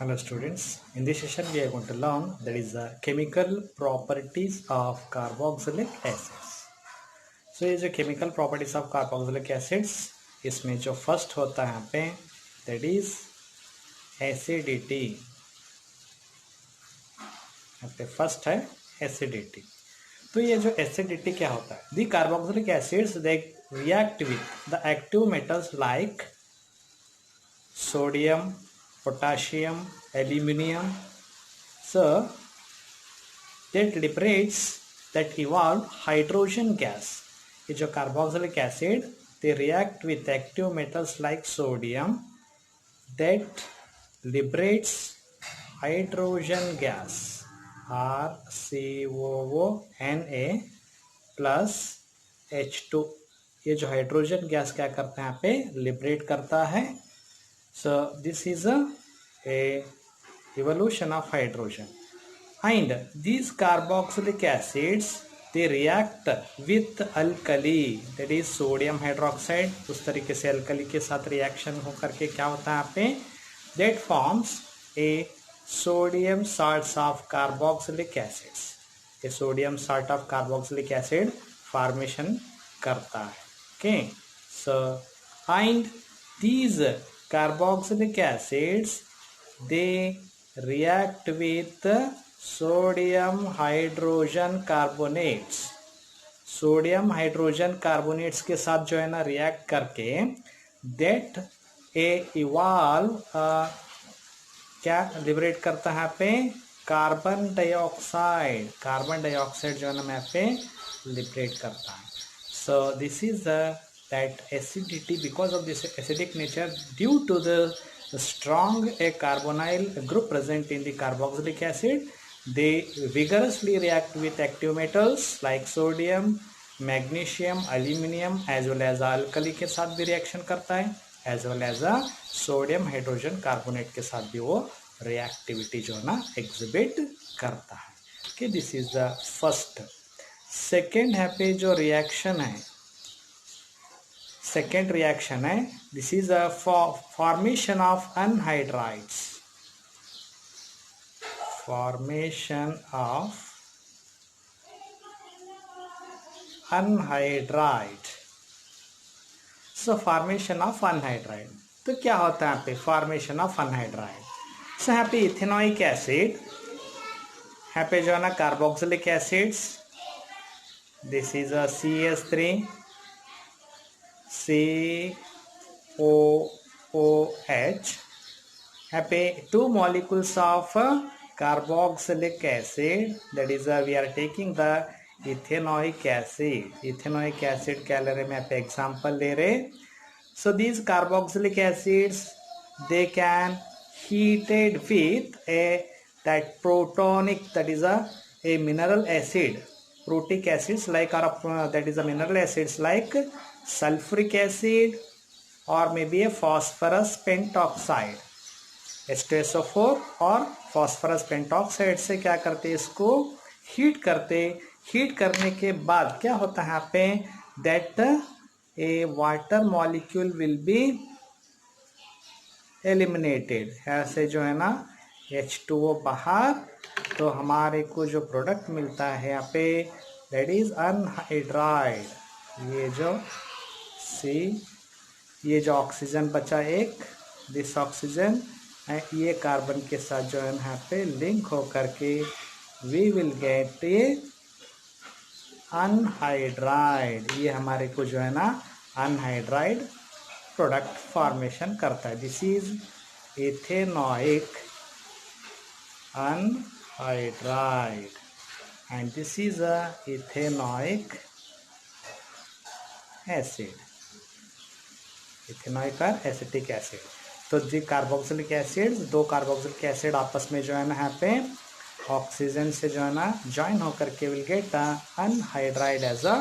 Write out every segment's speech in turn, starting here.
Hello students, in this session we are going to learn that is the chemical properties of carboxylic acids. So ये जो chemical properties of carboxylic acids इसमें जो first होता है यहाँ पे that is acidity. यहाँ पे first है acidity. तो ये जो acidity क्या होता है? The carboxylic acids they react with the active metals like sodium, potassium, aluminium, so that liberates that evolve hydrogen gas. ये जो carboxylic acid they react with active metals like sodium that liberates hydrogen gas RCOONA plus H2. ये जो hydrogen gas क्या करता है यहाँ पे liberate करता है. So this is a evolution of hydrogen, and these carboxylic acids they react with alkali, that is sodium hydroxide. उस तरीके से alkali के साथ reaction हो करके क्या होता है यहाँ पे that forms a sodium salts of carboxylic acids. A sodium salt of carboxylic acid formation करता है. Okay, so and these carboxylic acids they react with sodium hydrogen carbonates. Sodium hydrogen carbonates के साथ जो है ना रिएक्ट करके that a evolve क्या liberate करता है यहाँ पे कार्बन डाइऑक्साइड. कार्बन डाइऑक्साइड जो है ना यहाँ पे लिबरेट करता है. So this is that acidity, because of this acidic nature due to the strong a carbonyl group present in the carboxylic acid, they vigorously react with active metals like sodium, magnesium, aluminium as well as alkali के साथ भी reaction करता है as well as sodium hydrogen carbonate के साथ भी वो reactivity जो है ना exhibit करता है. Okay, this is the first. Second है पे जो reaction है, second reaction है, this is a formation of anhydrides. Formation of anhydride. So formation of anhydride. तो क्या होता है यहाँ पे formation of anhydride? So यहाँ पे इथेनोइक एसिड, यहाँ पे जो है ना carboxylic acids, this is a CH3 COOH. यहाँ पे two molecules of carboxylic acid, that is we are taking the ethanoic acid. ethanoic acid क्या ले रहे मैं यहाँ पे example ले रहे. So these carboxylic acids they can heated with a that protonic, that is a mineral acid. Protic acids like that is a mineral acids like sulfuric acid or maybe a phosphorus pentoxide, H2SO4 और phosphorus pentoxide से क्या करते हैं इसको heat करते. Heat करने के बाद क्या होता है यहाँ पे that a water molecule will be eliminated. ऐसे जो है ना H2O बाहर, तो हमारे को जो प्रोडक्ट मिलता है यहाँ पे that is anhydride. ये जो ये जो ऑक्सीजन बचा एक, दिस ऑक्सीजन ये कार्बन के साथ जो है यहाँ पे लिंक हो करके we will get a anhydride. ये हमारे को जो है ना अनहाइड्राइड प्रोडक्ट फॉर्मेशन करता है. This is ethanoic anhydride and this is a ethanoic acid. Ethanoic और एसिटिक एसिड. तो जी कार्बोक्सिलिक एसिड, दो कार्बोक्सिलिक एसिड आपस में जो है ना यहाँ पे ऑक्सीजन से जो है ना ज्वाइन होकर के will get anhydride as a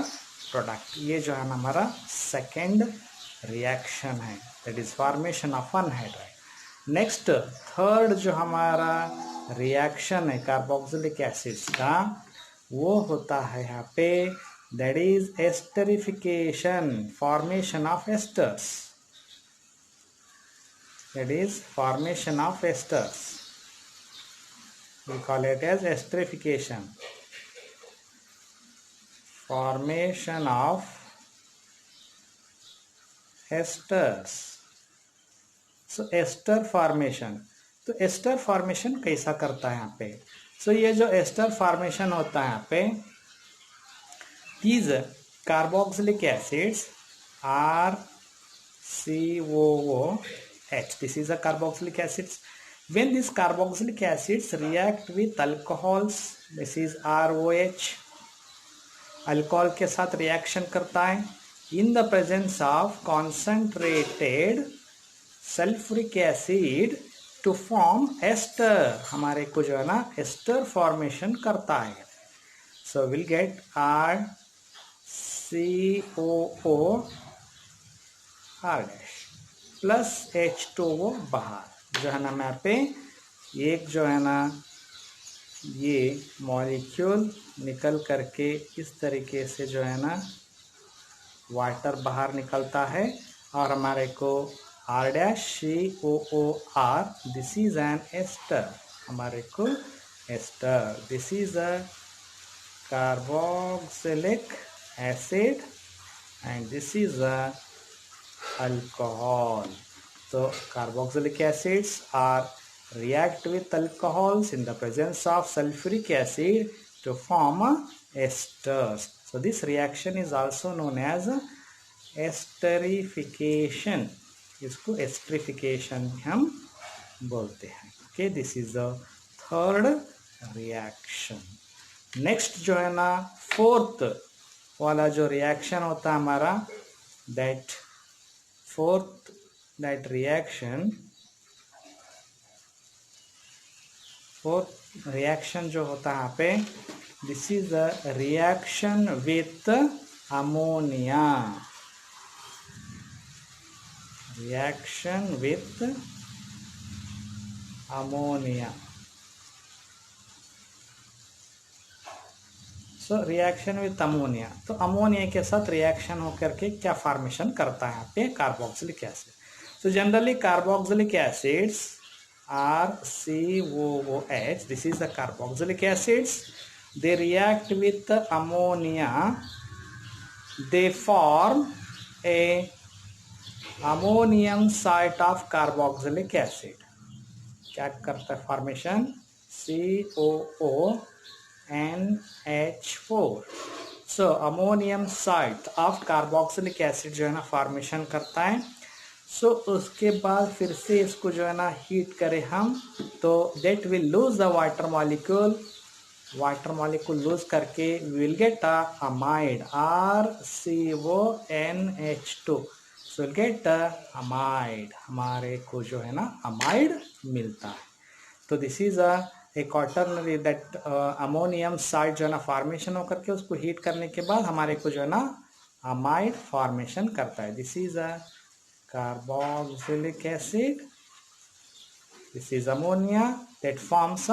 product. ये जो है ना हमारा सेकेंड रिएक्शन है, that is formation of anhydride. Next third जो हमारा रिएक्शन है कार्बोक्सिलिक एसिड्स का वो होता है यहाँ पे that is esterification, formation of esters. That is formation of esters. we call it as esterification, formation of esters. So ester formation, तो एस्टर फॉर्मेशन कैसा करता है यहाँ पे? सो ये जो एस्टर फॉर्मेशन होता है यहाँ पे, these carboxylic acids RCOOH, this is a carboxylic acids. When these carboxylic acids react with alcohols, this is ROH, alcohol के साथ रिएक्शन करता है in the presence of concentrated sulphuric acid to form ester, हमारे को जो है ना ester formation करता है. So will get RCOO R plus H2O बाहर, जो है ना यहाँ पे एक जो है ना ये मॉलिक्यूल निकल करके इस तरीके से जो है ना वाटर बाहर निकलता है और हमारे को R-COOR, this is an ester, हमारे को ester, this is a carboxylic acid and this is a alcohol. So carboxylic acids are react with alcohols in the presence of sulfuric acid to form esters. So this reaction is also known as esterification. इसको esterification हम बोलते हैं. Okay, this is the third reaction. Next जो है ना fourth वाला जो reaction होता है हमारा, दैट फोर्थ रिएक्शन जो होता है यहाँ पे, this is the reaction with ammonia. Reaction with ammonia. So reaction with ammonia, तो अमोनिया के साथ रिएक्शन होकर के क्या फॉर्मेशन करता है यहाँ पे? Carboxylic acid. So generally carboxylic acids RCOOH, this is the carboxylic acids, they react with ammonia, they form a ammonium site of carboxylic acid. क्या करता है formation? COONH4. So ammonium site of carboxylic acid जो है ना formation करता है. सो उसके बाद फिर से इसको जो है ना हीट करें हम, तो that will lose the water molecule lose करके will get amide RCONH2. So will get amide, हमारे को जो है ना अमाइड मिलता है. तो this is a quaternary that ammonium side जो है ना फॉर्मेशन होकर के उसको हीट करने के बाद हमारे को जो है ना अमाइड फॉर्मेशन करता है. This is a carboxylic acid, this is ammonia that forms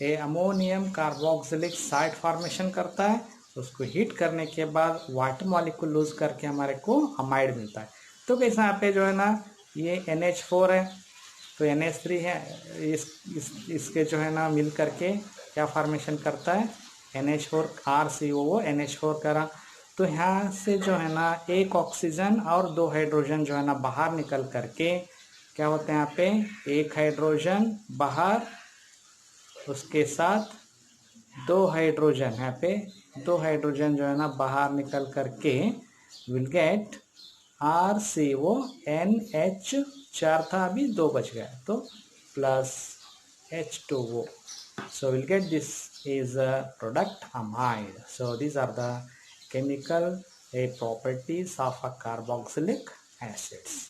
a ammonium carboxylic side formation करता है. उसको हीट करने के बाद वाटर मॉलिक्यूल लूज करके हमारे को अमाइड मिलता है. तो कैसा यहाँ पे जो है ना ये NH4 है, तो NH3 है, इसके जो है ना मिल करके क्या फॉर्मेशन करता है? NH4 RCOO NH4 करा. तो यहाँ से जो है ना एक ऑक्सीजन और दो हाइड्रोजन जो है ना बाहर निकल करके क्या होता है यहाँ पे? एक हाइड्रोजन बाहर, उसके साथ दो हाइड्रोजन, यहाँ पे दो हाइड्रोजन जो है ना बाहर निकल करके विल गेट RCONH. 4 था, अभी 2 बच गया, तो plus H2O. So we'll get this is a product amide. So these are the chemical properties of a carboxylic acids.